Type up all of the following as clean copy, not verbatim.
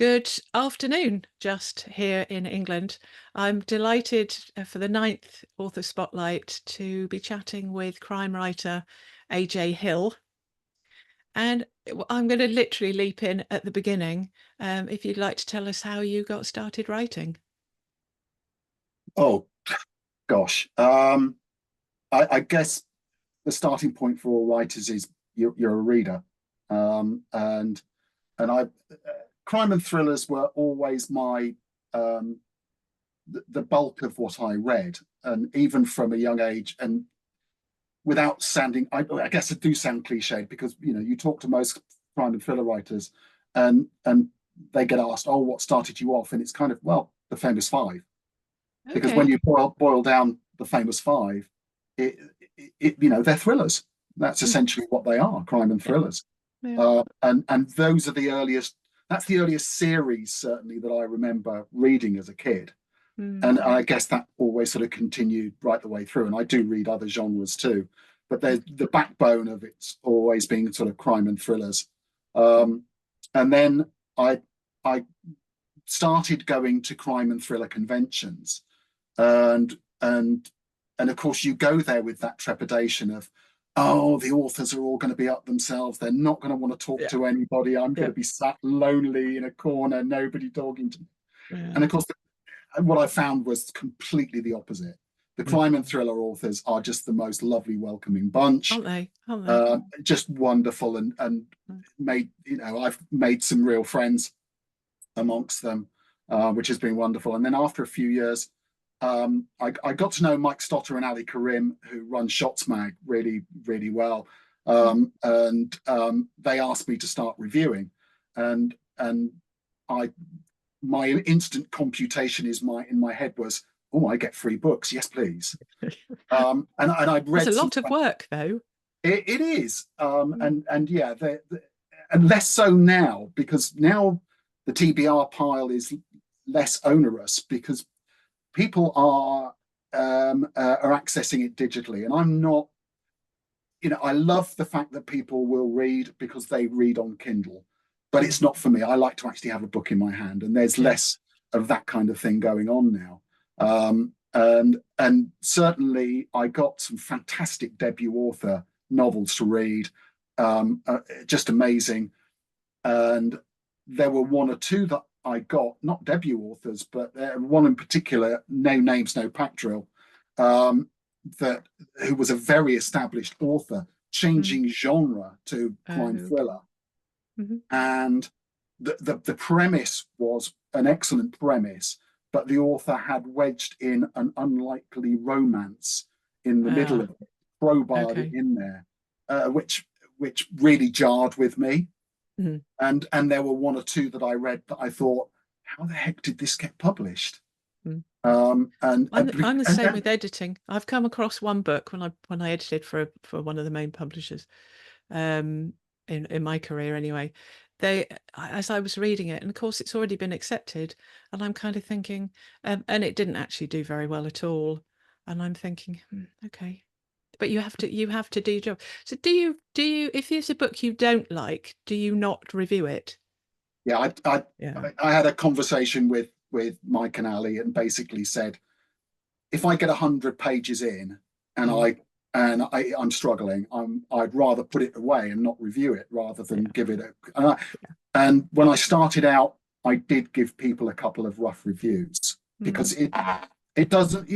Good afternoon, just here in England. I'm delighted for the ninth Author Spotlight to be chatting with crime writer A.J. Hill. And I'm going to literally leap in at the beginning. If you'd like to tell us how you got started writing. Oh, gosh. I guess the starting point for all writers is you're a reader. And crime and thrillers were always the bulk of what I read, and even from a young age. And without sounding, I guess I do sound cliched, because you talk to most crime and thriller writers, and they get asked, "Oh, what started you off?" And it's kind of, well, the famous five. Because when Okay. you boil down the famous five, they're thrillers. That's Mm, essentially what they are: crime and yeah, thrillers. yeah. And those are the earliest. That's the earliest series, certainly, that I remember reading as a kid. Mm, And I guess that always sort of continued right the way through. And I do read other genres too, but there's the backbone of it's always been sort of crime and thrillers. Um, and then I started going to crime and thriller conventions, and and and of course you go there with that trepidation of, oh, the authors are all going to be up themselves, they're not going to want to talk yeah, to anybody, I'm going yeah, to be sat lonely in a corner, nobody talking to me. yeah. And of course, what I found was completely the opposite. The Mm. crime and thriller authors are just the most lovely, welcoming bunch. Aren't they? Aren't they? Just wonderful, and Mm. I've made some real friends amongst them, which has been wonderful. And then after a few years, I got to know Mike Stotter and Ali Karim, who run Shotsmag, really, really well. Mm. And they asked me to start reviewing. And I my instant computation in my head was, oh, I get free books. Yes, please. And I'd That's a read some. lot of work, though. It is, Mm. and yeah, and less so now, because now the TBR pile is less onerous, because people are accessing it digitally, and I'm not. I love the fact that people will read because they read on Kindle, but Mm. it's not for me. I like to actually have a book in my hand, and there's Yeah. less of that kind of thing going on now. And certainly, I got some fantastic debut author novels to read, just amazing. And there were one or two that I got, not debut authors, but one in particular, No Names, No Pack Drill, um, that who was a very established author, Mm. changing genre to crime Okay. thriller. Hmm. And the premise was an excellent premise, but the author had wedged in an unlikely romance in the middle of Ah, it, crowbarred it okay. in there, which really jarred with me. Mm. And there were one or two that I read that I thought, how the heck did this get published? Mm. I'm the same And with editing. I've come across one book when I edited for one of the main publishers, um, in my career anyway. They As I was reading it, and of course it's already been accepted, and I'm kind of thinking, and it didn't actually do very well at all, and I'm thinking, okay, but you have to do your job. So do you if there's a book you don't like, do you not review it? yeah, Yeah. I had a conversation with Mike and Ali, and basically said, if I get 100 pages in and Mm. I'm struggling, I'd rather put it away and not review it rather than Yeah. give it a. And when I started out, I did give people a couple of rough reviews, Mm. because it doesn't,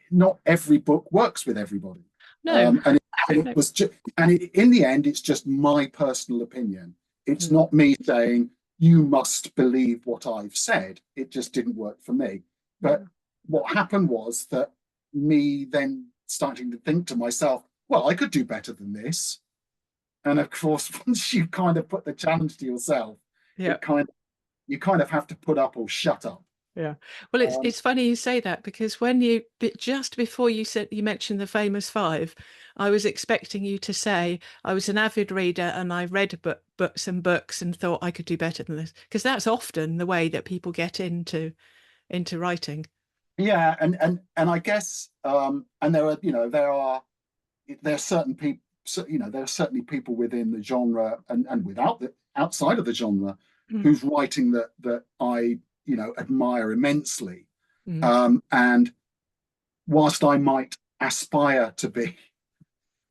not every book works with everybody. No. And it No. was just, in the end, it's just my personal opinion. It's Mm. not me saying you must believe what I've said. It just didn't work for me. But Mm. what happened was that me then starting to think to myself, well, I could do better than this. And of course, once you kind of put the challenge to yourself, Yeah. it kind of you kind of have to put up or shut up. Yeah. Well, it's Um, it's funny you say that, because just before you mentioned the famous five, I was expecting you to say I was an avid reader and I read books and books and thought I could do better than this, because that's often the way that people get into writing. yeah, and I guess, and there are certain people, there are certainly people within the genre, and without the outside of the genre, who's writing that I admire immensely. Mm. And whilst I might aspire to be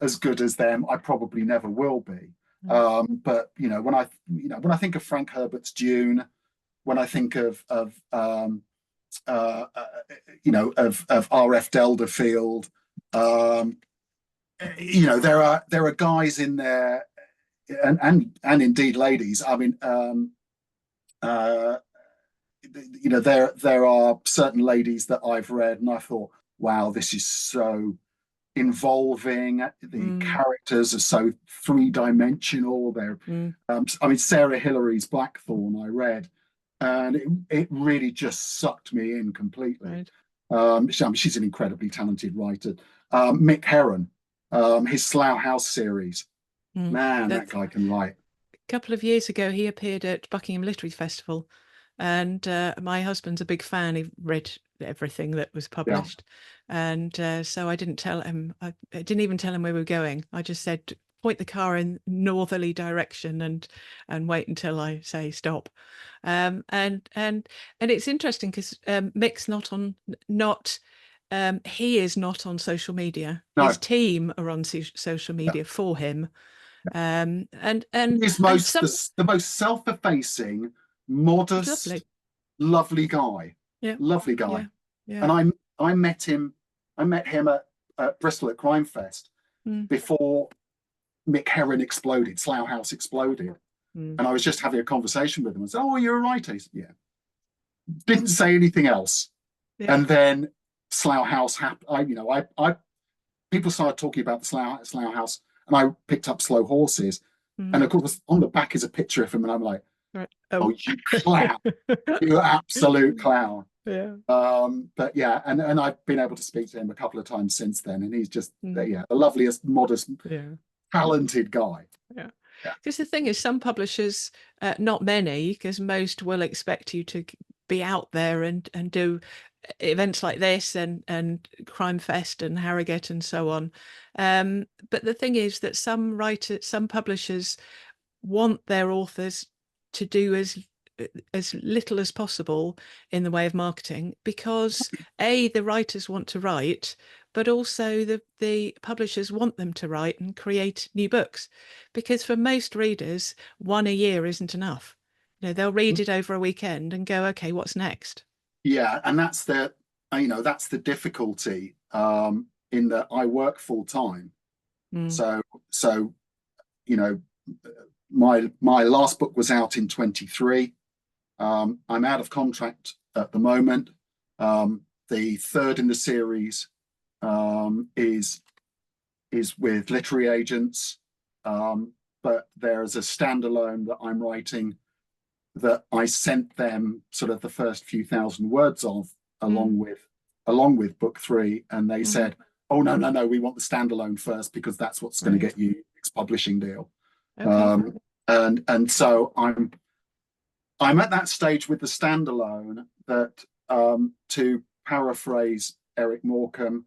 as good as them, I probably never will be. But when I think of Frank Herbert's Dune, when I think of R.F. Delderfield, there are guys in there, and indeed ladies. I mean, there are certain ladies that I've read, and I thought, wow, this is so involving. The characters are so three-dimensional. I mean, Sarah Hillary's Blackthorn I read, and it really just sucked me in completely. Right. She's an incredibly talented writer. Mick Herron, his Slough House series, man, that guy can write. A couple of years ago, he appeared at Buckingham Literary Festival, and my husband's a big fan. He read everything that was published, and so I didn't tell him. I didn't even tell him where we were going. I just said, point the car in northerly direction and wait until I say stop. And it's interesting because Mick's he is not on social media. No. His team are on social media for him. And he's the most self-effacing, modest, lovely guy. Yeah. Lovely guy. Yeah. And I met him at Bristol at Crime Fest before Mick Herron exploded, Slough House exploded. And I was just having a conversation with him. I said, "Oh, you're a writer?" He said, "Yeah." Didn't say anything else. Yeah. And then Slough House happened. People started talking about the Slough House, and I picked up Slow Horses. And of course, on the back is a picture of him, and I'm like, "Oh, you clown! You absolute clown!" Yeah. But yeah, and I've been able to speak to him a couple of times since then, and he's just the loveliest, modest, talented guy. Yeah. Because the thing is, some publishers, not many, because most will expect you to be out there and do events like this and Crime Fest and Harrogate and so on. But the thing is that some publishers want their authors to do as little as possible in the way of marketing, because the writers want to write, but also the publishers want them to write and create new books, because for most readers, one a year isn't enough. They'll read it over a weekend and go, okay, what's next? Yeah, and that's the difficulty in that I work full time. So my last book was out in 23. I'm out of contract at the moment. The third in the series is with literary agents, but there's a standalone that I'm writing that I sent them sort of the first few thousand words of along with book 3, and they said, "Oh no, we want the standalone first because that's what's going to get you its publishing deal." Okay. And so I'm at that stage with the standalone that, to paraphrase Eric Morecambe,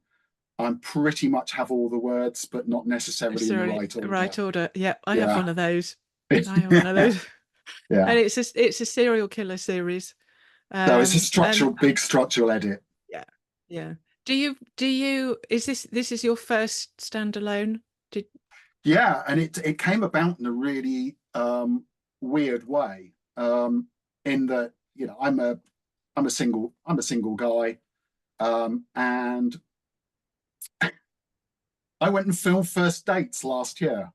I'm pretty much have all the words, but not necessarily in the right order. Right order. Yeah, I have one of those. I have one of those. Yeah, and it's a serial killer series. So it's a big structural edit. Yeah, yeah. Do you? Is this your first standalone? Yeah, and it came about in a really weird way. In that, I'm a single guy, and I went and filmed First Dates last year.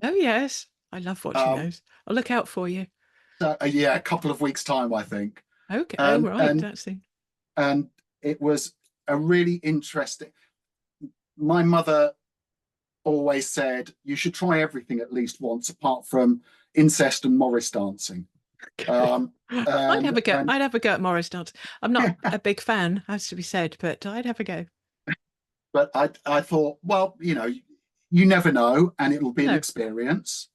Oh yes, I love watching those. I'll look out for you. Yeah, a couple of weeks' time, I think. Okay. Right. That's it. And it was a really interesting. My mother always said you should try everything at least once, apart from incest and Morris dancing. I'd have a go. I'd have a go at Morris dancing. I'm not a big fan, has to be said, but I'd have a go. But I thought, well, you never know, and it'll be an experience.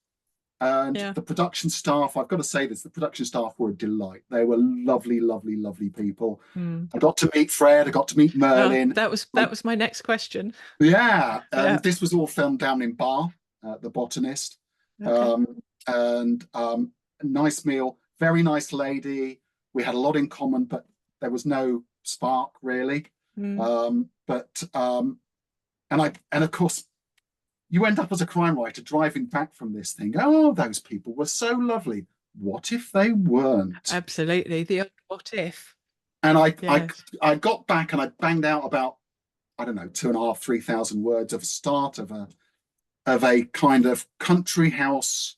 And the production staff, I've got to say this, the production staff were a delight. They were lovely, lovely, lovely people. I got to meet Fred, I got to meet Merlin. That was my next question. Yeah, this was all filmed down in Bath, The Botanist. Okay. And a nice meal, very nice lady. We had a lot in common, but there was no spark really. And of course, you end up as a crime writer driving back from this thing. Oh, those people were so lovely. What if they weren't? Absolutely. The old what if. And Yes. I got back and I banged out about, I don't know, 2,500, 3,000 words of a start of a kind of country house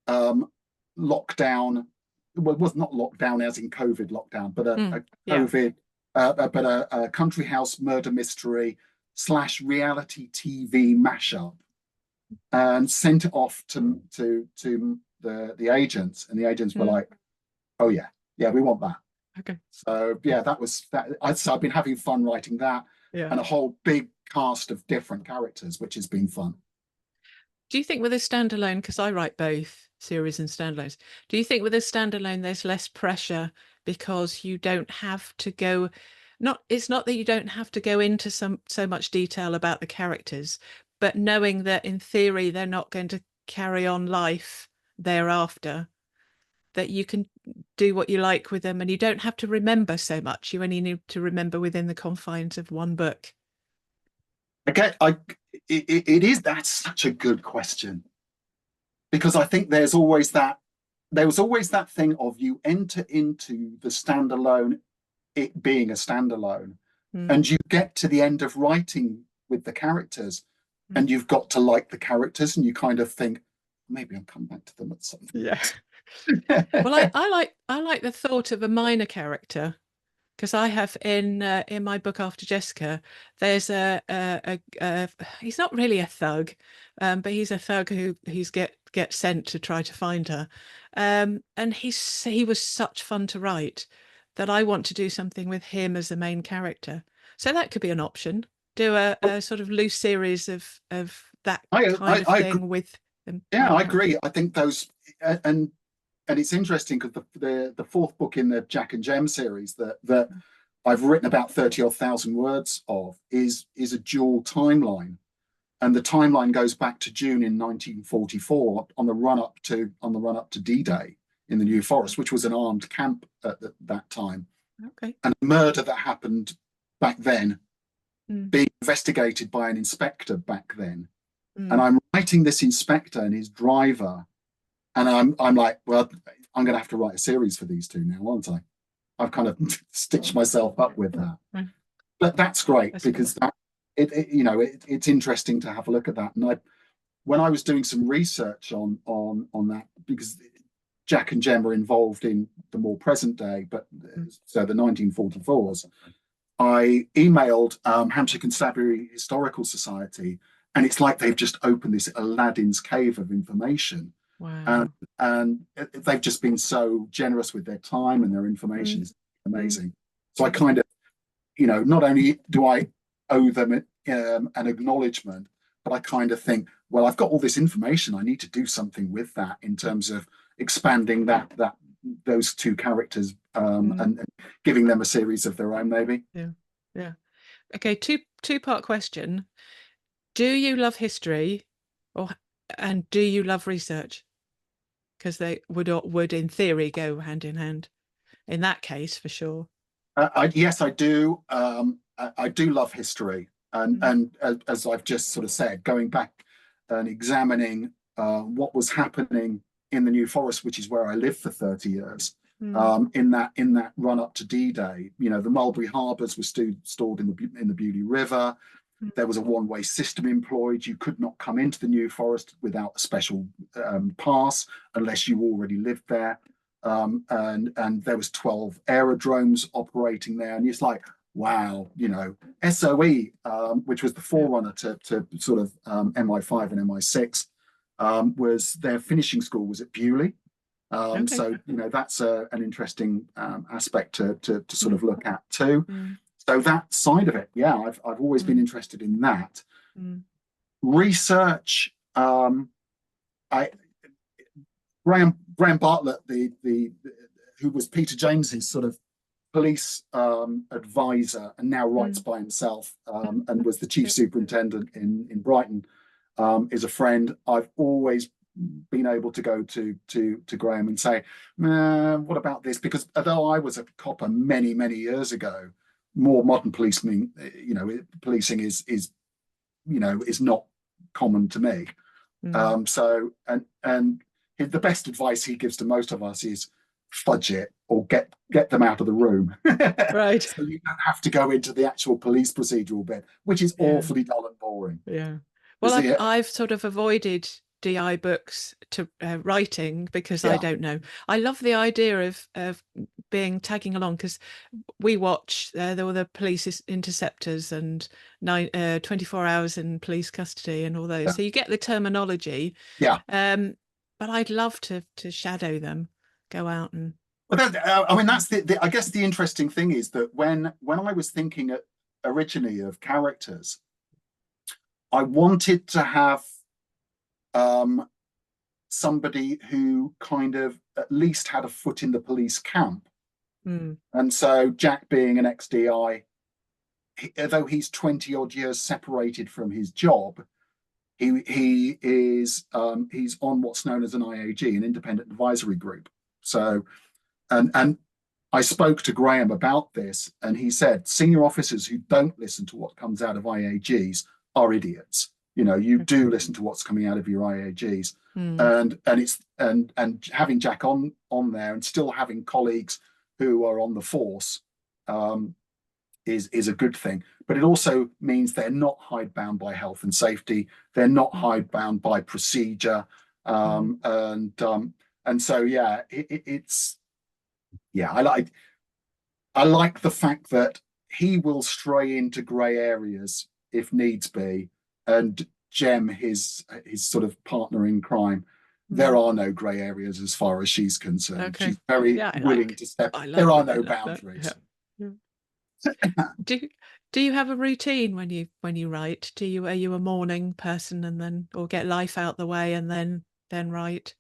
lockdown. Well, it was not lockdown as in COVID lockdown, but a Yeah. COVID, a country house murder mystery / reality TV mashup, and sent it off to the agents, and the agents were like, "Oh yeah, we want that." Okay. So yeah, that was that. So I've been having fun writing that, Yeah. and a whole big cast of different characters, which has been fun. Do you think with a standalone, because I write both series and standalones, do you think with a standalone there's less pressure because you don't have to go, it's not that you don't have to go into so much detail about the characters, but knowing that in theory they're not going to carry on life thereafter, that you can do what you like with them and you don't have to remember so much. You only need to remember within the confines of one book. Okay, that's such a good question, because I think there was always that thing of you enter into the standalone, it being a standalone, and you get to the end of writing with the characters, and you've got to like the characters, and you kind of think, maybe I'll come back to them at some point. Yeah. Well, I like the thought of a minor character, because I have in my book After Jessica, there's he's not really a thug, but he's a thug who's get sent to try to find her, and he was such fun to write that I want to do something with him as the main character. So that could be an option. Do a sort of loose series of that kind of thing with them. Yeah, I agree. I think those and it's interesting because the fourth book in the Jack and Gem series that I've written about 30,000 words of is a dual timeline, and the timeline goes back to June in 1944 on the run up to D-Day in the New Forest, which was an armed camp at that time. Okay. And a murder that happened back then, being investigated by an inspector back then. And I'm writing this inspector and his driver, and I'm like, well, I'm going to have to write a series for these two now, aren't I? I've kind of stitched myself up with that. Right. But that's great, because that it's interesting to have a look at that. And when I was doing some research on that, because Jack and Gemma are involved in the more present day, but so the 1944s, I emailed Hampshire Constabulary Historical Society, and it's like they've just opened this Aladdin's cave of information. Wow. And they've just been so generous with their time and their information is amazing. So I kind of, not only do I owe them an acknowledgement, but I kind of think, well, I've got all this information. I need to do something with that in terms of expanding those two characters and giving them a series of their own, maybe. Yeah. Okay, two-part question. Do you love history, and do you love research? Because they would in theory go hand in hand in that case, for sure. Yes, I do. I do love history, and as I've just sort of said, going back and examining what was happening in the New Forest, which is where I lived for 30 years. In that run up to D-Day, the Mulberry Harbours were stored in the Beauly River. There was a one-way system employed. You could not come into the New Forest without a special pass unless you already lived there. And there was 12 aerodromes operating there. And it's like, wow, SOE, which was the forerunner to sort of MI5 and MI6, was their finishing school was at Beauly. Okay. So, that's an interesting aspect to sort of look at too. So that side of it, yeah, I've always been interested in that. Research, Graham Bartlett, who was Peter James's sort of police advisor and now writes by himself and was the chief superintendent in Brighton, is a friend. I've always been able to go to Graham and say, what about this? Because although I was a copper many years ago, more modern policing, policing is not common to me. So the best advice he gives to most of us is fudge it or get them out of the room. Right. So you don't have to go into the actual police procedural bit, which is awfully dull and boring. Yeah. Well, I've sort of avoided DI books to writing because I don't know. I love the idea of being tagging along, because we watch there were the police interceptors and 24 hours in police custody and all those. So you get the terminology. Yeah. But I'd love to shadow them, go out and. But I mean, that's I guess the interesting thing is that when I was thinking originally of characters, I wanted to have somebody who kind of at least had a foot in the police camp. And so Jack, being an ex-DI, although he's 20 odd years separated from his job, he is he's on what's known as an IAG, an independent advisory group. So and I spoke to Graham about this, and he said senior officers who don't listen to what comes out of IAGs are idiots. You do listen to what's coming out of your IAGs, and having Jack on there and still having colleagues who are on the force is a good thing. But it also means they're not hidebound by health and safety. They're not hidebound by procedure, and so I like the fact that he will stray into grey areas if needs be, and Gem, his sort of partner in crime, there are no grey areas as far as she's concerned. Okay. She's very willing to step. There are no boundaries. Do you have a routine when you write? Are you a morning person and then, or get life out the way and then write?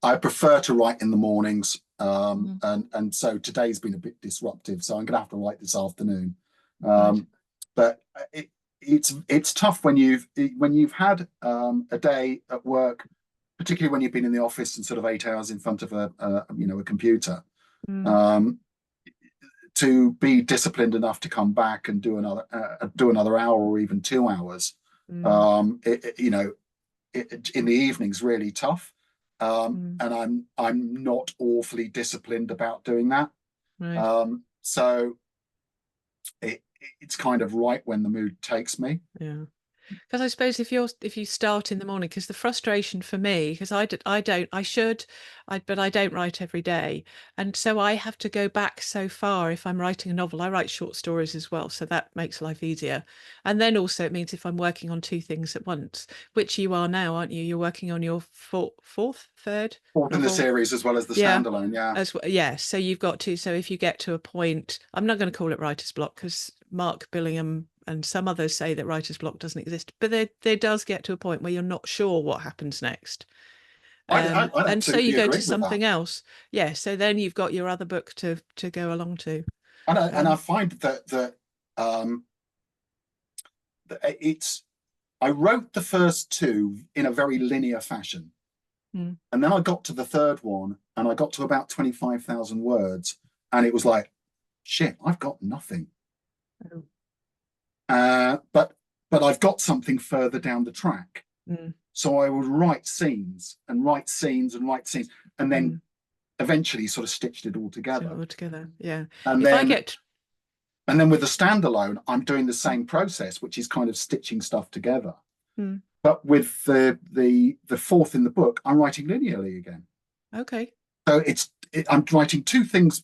I prefer to write in the mornings, and so today's been a bit disruptive, so I'm going to have to write this afternoon. But it's tough when you've had a day at work, particularly when you've been in the office and sort of 8 hours in front of a computer, to be disciplined enough to come back and do another hour or even 2 hours. In the evening's really tough. And I'm not awfully disciplined about doing that. Right. So it's kind of right when the mood takes me. Yeah. Because I suppose if you start in the morning, because the frustration for me, because I don't write every day, and so I have to go back so far. If I'm writing a novel, I write short stories as well, so that makes life easier. And then also it means if I'm working on two things at once, which you are now, aren't you? You're working on your fourth in the series as well as the standalone, yeah. So you've got to. So if you get to a point, I'm not going to call it writer's block, because Mark Billingham and some others say that writer's block doesn't exist, but there does get to a point where you're not sure what happens next. And so you go to something else. Yeah. So then you've got your other book to go along to. And I find that I wrote the first two in a very linear fashion. And then I got to the third one and I got to about 25,000 words, and it was like, shit, I've got nothing. Oh. But I've got something further down the track. So I would write scenes and write scenes and write scenes, and then eventually sort of stitched it all together. Yeah. And then with the standalone, I'm doing the same process, which is kind of stitching stuff together. But with the fourth in the book, I'm writing linearly again. Okay. So I'm writing two things.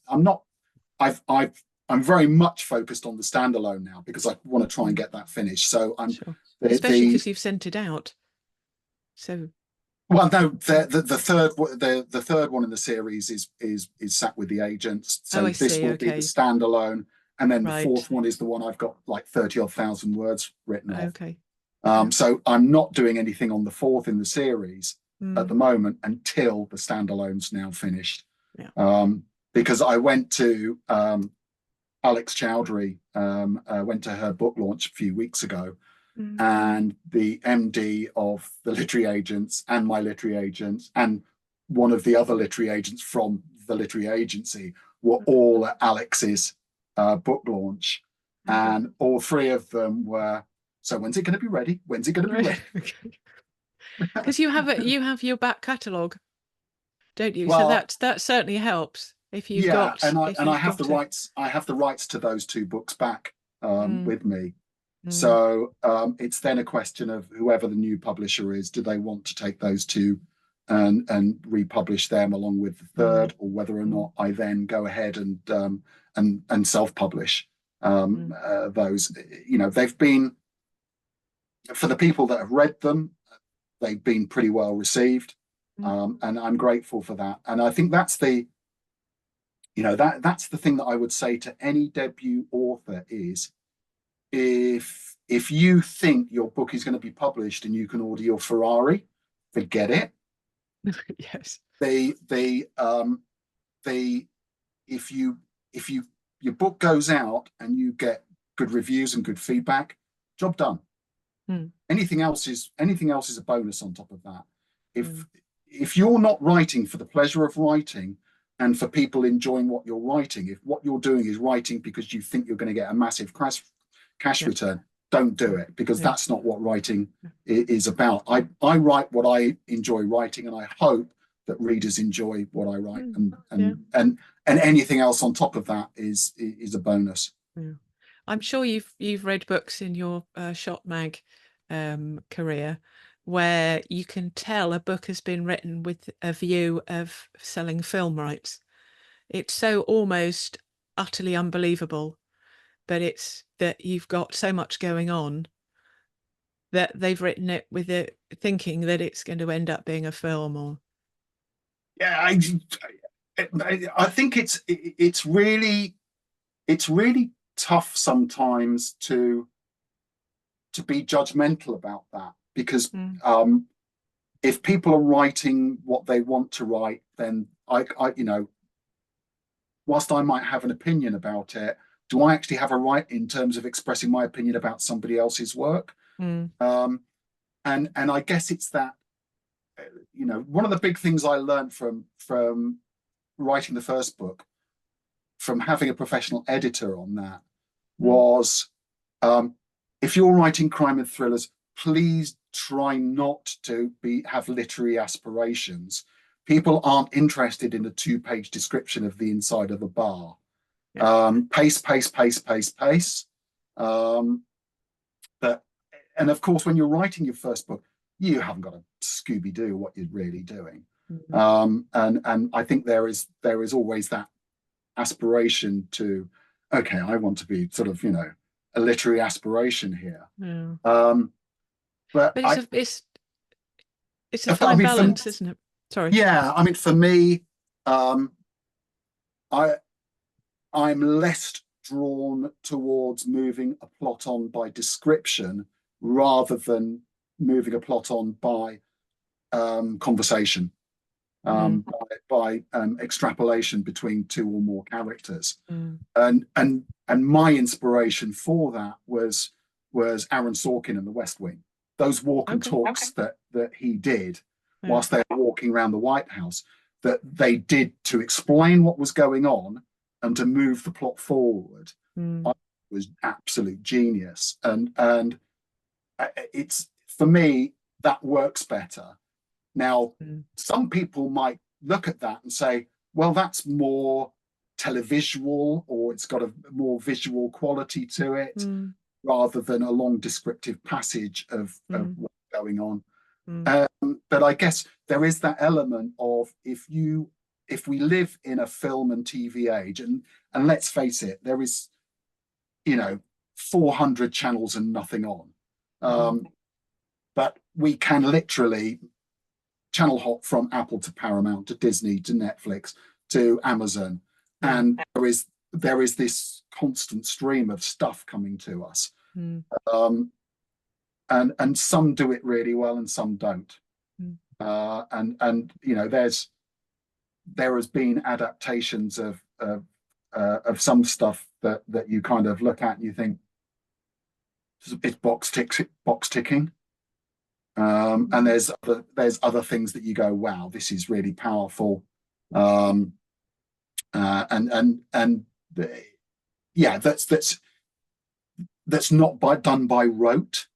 I'm very much focused on the standalone now because I want to try and get that finished. So especially because you've sent it out. So. Well, no, the third one in the series is sat with the agents. So this will be the standalone, and then the fourth one is the one I've got like 30,000 words written off. Okay. So I'm not doing anything on the fourth in the series at the moment until the standalone's now finished. Yeah. Because I went to Alex Chowdhury, went to her book launch a few weeks ago, and the MD of the literary agents and my literary agents and one of the other literary agents from the literary agency were all at Alex's book launch. And all three of them were, so when's it going to be ready? When's it going to be ready? Because you have your back catalogue, don't you? So Well, that certainly helps if you've yeah, got and I have the got it. rights. I have the rights to those two books back with me. Mm. So it's then a question of whoever the new publisher is, do they want to take those two and republish them along with the third, or whether or not I then go ahead and self-publish those. You know, they've been, for the people that have read them, they've been pretty well received, and I'm grateful for that. And I think that's the, you know, that's the thing that I would say to any debut author is, if you think your book is going to be published and you can order your Ferrari, forget it. Yes. They if you your book goes out and you get good reviews and good feedback, job done. Anything else is a bonus on top of that. If you're not writing for the pleasure of writing and for people enjoying what you're writing, if what you're doing is writing because you think you're going to get a massive cash return, don't do it, because that's not what writing is about. I write what I enjoy writing, and I hope that readers enjoy what I write, and anything else on top of that is a bonus. I'm sure you've read books in your Shotsmag career where you can tell a book has been written with a view of selling film rights. It's so almost utterly unbelievable, but it's that you've got so much going on that they've written it with it thinking that it's going to end up being a film. Or I think it's really tough sometimes to be judgmental about that, because if people are writing what they want to write, then I you know, whilst I might have an opinion about it, do I actually have a right in terms of expressing my opinion about somebody else's work? And I guess it's that, you know, one of the big things I learned from writing the first book, from having a professional editor on that, was if you're writing crime and thrillers, please try not to have literary aspirations. People aren't interested in a 2-page description of the inside of a bar. Pace. And of course, when you're writing your first book, you haven't got a Scooby-Doo what you're really doing. And I think there is always that aspiration to, okay, I want to be sort of, you know, a literary aspiration here. But it's a fine balance, isn't it? Sorry. Yeah, I mean, for me, I'm less drawn towards moving a plot on by description rather than moving a plot on by conversation, by extrapolation between two or more characters. And my inspiration for that was Aaron Sorkin and The West Wing. Those walk and talks that he did whilst they were walking around the White House, that they did to explain what was going on and to move the plot forward, was absolute genius. And it's, for me, that works better. Now, some people might look at that and say, well, that's more televisual, or it's got a more visual quality to it, rather than a long descriptive passage of what's going on. But I guess there is that element of, if we live in a film and TV age, and let's face it, there is, you know, 400 channels and nothing on. But we can literally channel hop from Apple to Paramount to Disney to Netflix to Amazon, and there is this constant stream of stuff coming to us. And some do it really well and some don't. And you know, there has been adaptations of some stuff that you kind of look at and you think, it's box ticking. And there's other things that you go, wow, this is really powerful. Um, and yeah, that's not done by rote.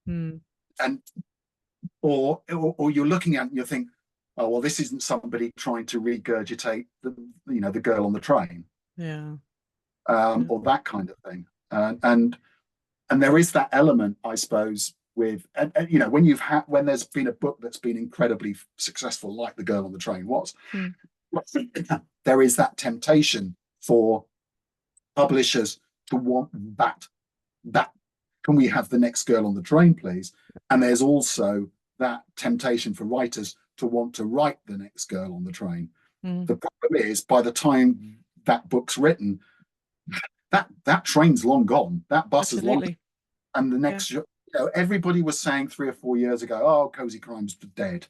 Mm. And or you're looking at it and you think, oh well, this isn't somebody trying to regurgitate the girl on the train, Yeah. Yeah. or that kind of thing. And there is that element, I suppose, with when there's been a book that's been incredibly successful, like The Girl on the Train was, Mm. there is that temptation for publishers to want that can we have the next girl on the train, please? And there's also that temptation for writers to want to write the next girl on the train. Mm. The problem is, by the time that book's written, that train's long gone. That bus is long, Absolutely. and the Yeah. next, everybody was saying 3 or 4 years ago, oh, cozy crime's dead.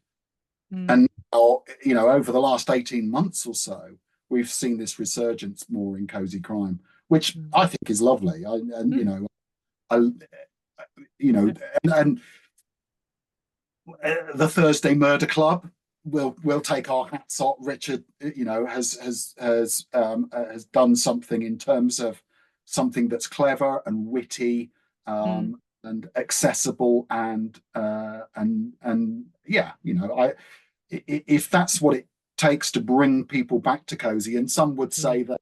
Mm. And over the last 18 months or so, we've seen this resurgence more in cozy crime, which Mm. I think is lovely. Mm. I, Yeah. and the Thursday Murder Club will take our hats off. Richard, has done something in terms of something that's clever and witty, Mm. and accessible, and yeah, if that's what it takes to bring people back to cozy, and some would say Mm. that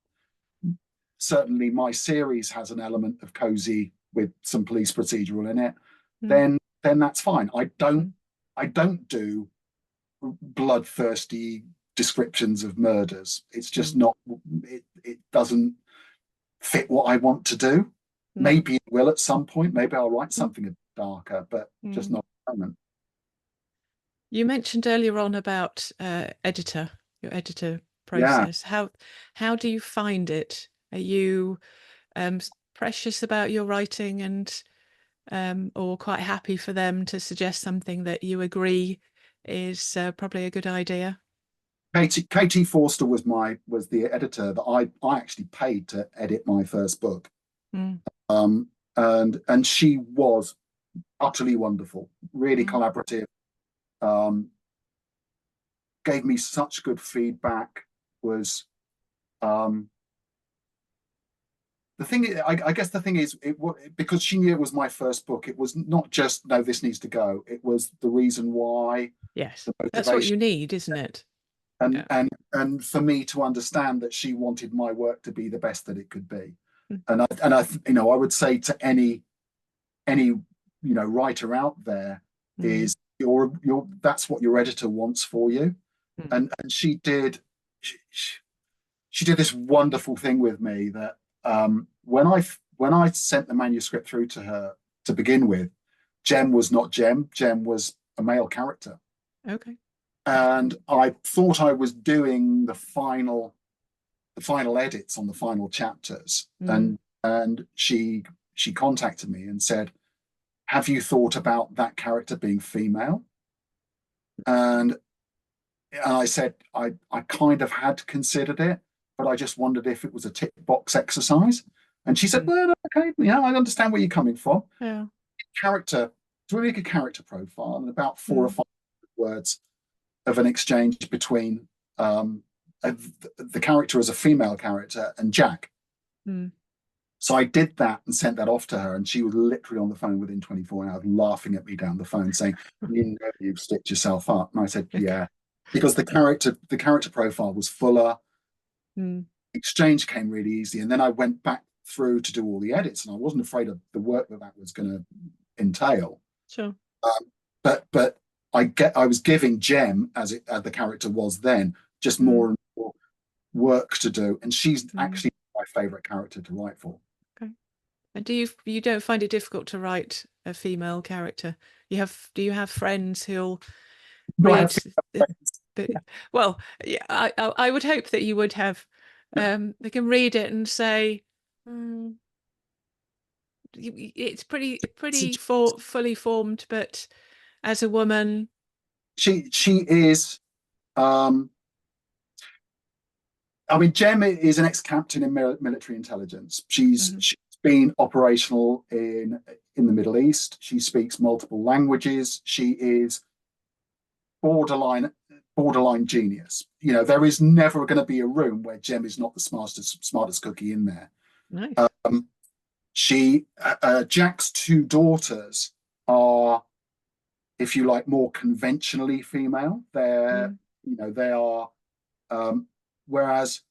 certainly my series has an element of cozy with some police procedural in it, Mm. then that's fine. Mm. I don't do bloodthirsty descriptions of murders. It's just Mm. not. It doesn't fit what I want to do. Mm. Maybe it will at some point. Maybe I'll write Mm. something darker, but just Mm. not at the moment. You mentioned earlier on about your editor Yeah, process. How do you find it? Are you precious about your writing and or quite happy for them to suggest something that you agree is probably a good idea? Katie Forster was the editor that I actually paid to edit my first book. Mm. And she was utterly wonderful, really Mm. collaborative. Um, Gave me such good feedback. Was the thing? I guess the thing is, because she knew it was my first book. It was not just no, this needs to go. It was the reason why, Yes, the that's what motivation, you need, isn't it? and Yeah. and for me to understand that she wanted my work to be the best that it could be. Mm. I would say to any writer out there Mm. is your that's what your editor wants for you. Mm. And she did this wonderful thing with me that, when I sent the manuscript through to her to begin with, Jem was not Jem. Jem was a male character, Okay. and I thought I was doing the final edits on the final chapters, Mm. and she contacted me and said, have you thought about that character being female? And I said, I kind of had considered it, but I just wondered if it was a tick box exercise. And she said, Mm. well, okay, yeah, I understand where you're coming from. Yeah. Character, to make a character profile and about four or Mm. five words of an exchange between, um, the character as a female character and Jack. Mm. So I did that and sent that off to her, and she was literally on the phone within 24 hours, laughing at me down the phone, saying, "You know, you've stitched yourself up." And I said, Okay. "Yeah," because the character profile was fuller. Mm. Exchange came really easy, and then I went back through to do all the edits, and I wasn't afraid of the work that was going to entail. Sure. But I was giving Jem, as the character was then, just Mm. more and more work to do, and she's Mm. actually my favorite character to write for. Okay. And you don't find it difficult to write a female character? Do you have friends who'll Do I have read the well, yeah, I would hope that you would have they can read it and say, mm, it's fully formed, but as a woman, she is, um I mean, Gemma is an ex-captain in military intelligence. She's mhm, been operational in the Middle East. She speaks multiple languages. She is borderline genius. You know, there is never going to be a room where Gem is not the smartest cookie in there. Nice. She Jack's two daughters are, if you like, more conventionally female. They are, whereas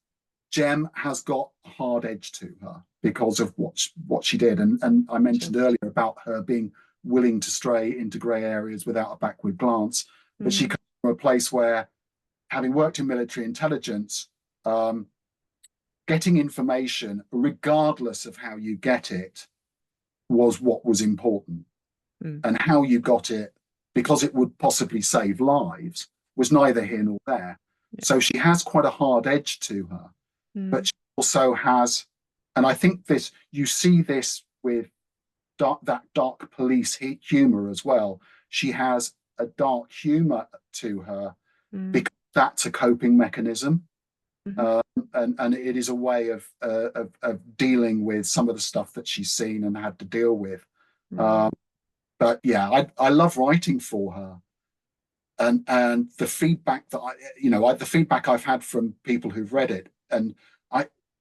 Gem has got a hard edge to her because of what she did, and I mentioned earlier about her being willing to stray into grey areas without a backward glance. But she comes from a place where, having worked in military intelligence, getting information, regardless of how you get it, was what was important. And how you got it, because it would possibly save lives, was neither here nor there. Yeah. So she has quite a hard edge to her. But she also has, and I think you see this with that dark police humor as well. She has a dark humor to her because that's a coping mechanism. And it is a way of dealing with some of the stuff that she's seen and had to deal with. But yeah, I love writing for her, and the feedback that the feedback I've had from people who've read it, and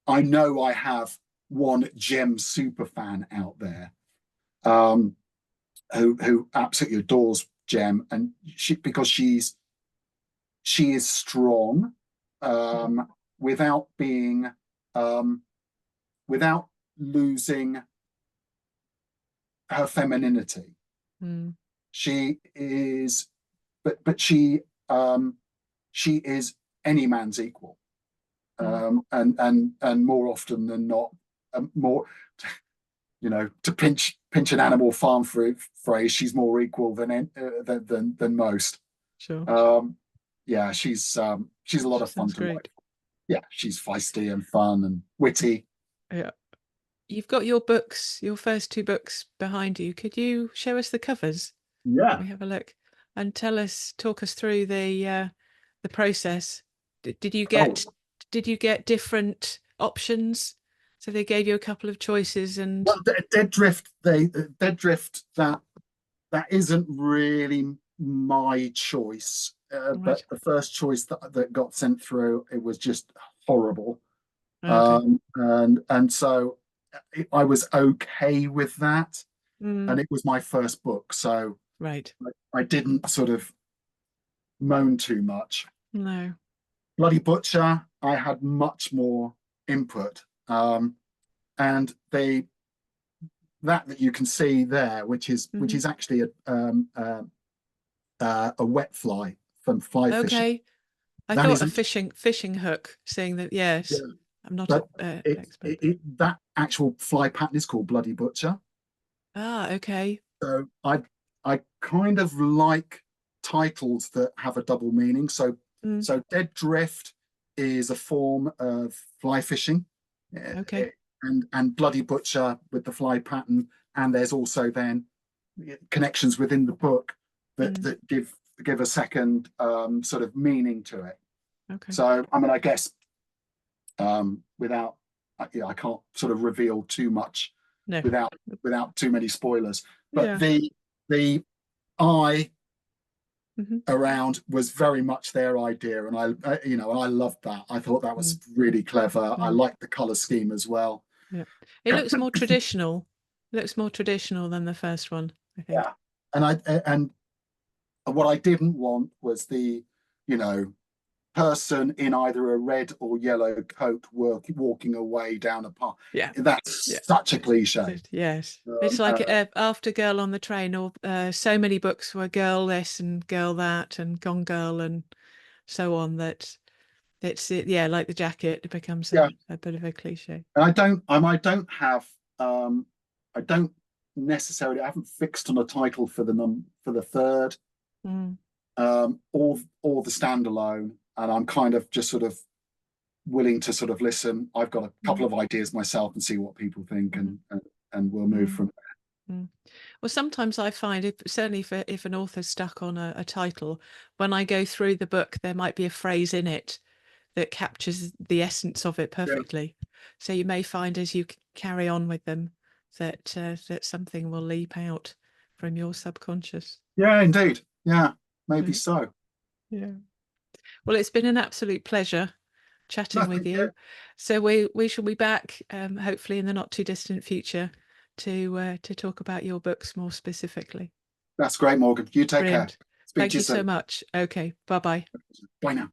I know I have one Gem super fan out there, who absolutely adores Gem, and because she is strong, without being without losing her femininity. She is, but she is any man's equal, and more often than not, more, to pinch an Animal Farm phrase, she's more equal than most. Sure. Yeah, she's a lot of fun to write. Yeah, she's feisty and fun and witty. Yeah. You've got your first two books behind you. Could you show us the covers? Yeah. Let me have a look and talk us through the process. Did you get different options? So they gave you a couple of choices, and Dead Drift, that isn't really my choice. But the first choice that got sent through, it was just horrible. Okay. And so I was okay with that. And it was my first book, so I didn't sort of moan too much. No. Bloody Butcher, I had much more input. And that you can see there, which is actually a wet fly from fly fishing. Okay, I thought a fishing hook. Seeing that, yes, yeah. I'm not an expert. That actual fly pattern is called Bloody Butcher. Ah, okay. So I kind of like titles that have a double meaning. So Dead Drift is a form of fly fishing. Okay. And Bloody Butcher with the fly pattern, and there's also then connections within the book that give a second sort of meaning to it. Okay. So I mean, I guess I can't sort of reveal too much without too many spoilers. But the eye around was very much their idea, and I loved that. I thought that was really clever. I liked the color scheme as well. Yeah, it looks more traditional. It looks more traditional than the first one, I think. Yeah, and what I didn't want was the person in either a red or yellow coat walking away down a path. Yeah, that's such a cliche. Yes, it's like After Girl on the Train, or so many books were girl this and girl that and Gone Girl and so on, that it's like the jacket, it becomes a bit of a cliche. And I don't necessarily, I haven't fixed on a title for the third or the standalone, and I'm kind of just sort of willing to sort of listen. I've got a couple of ideas myself and see what people think, and we'll move from there. Well, sometimes I find, certainly if an author's stuck on a title, when I go through the book, there might be a phrase in it that captures the essence of it perfectly. So you may find as you carry on with them that that something will leap out from your subconscious. Yeah, indeed. Yeah, maybe Yeah. so. Yeah. Well, it's been an absolute pleasure No, chatting with thank you. you. So we shall be back, hopefully in the not too distant future, to talk about your books more specifically. That's great, Morgan. You take care. Brilliant. Speak to Thank you you so soon. much. Okay. Bye bye. Bye now.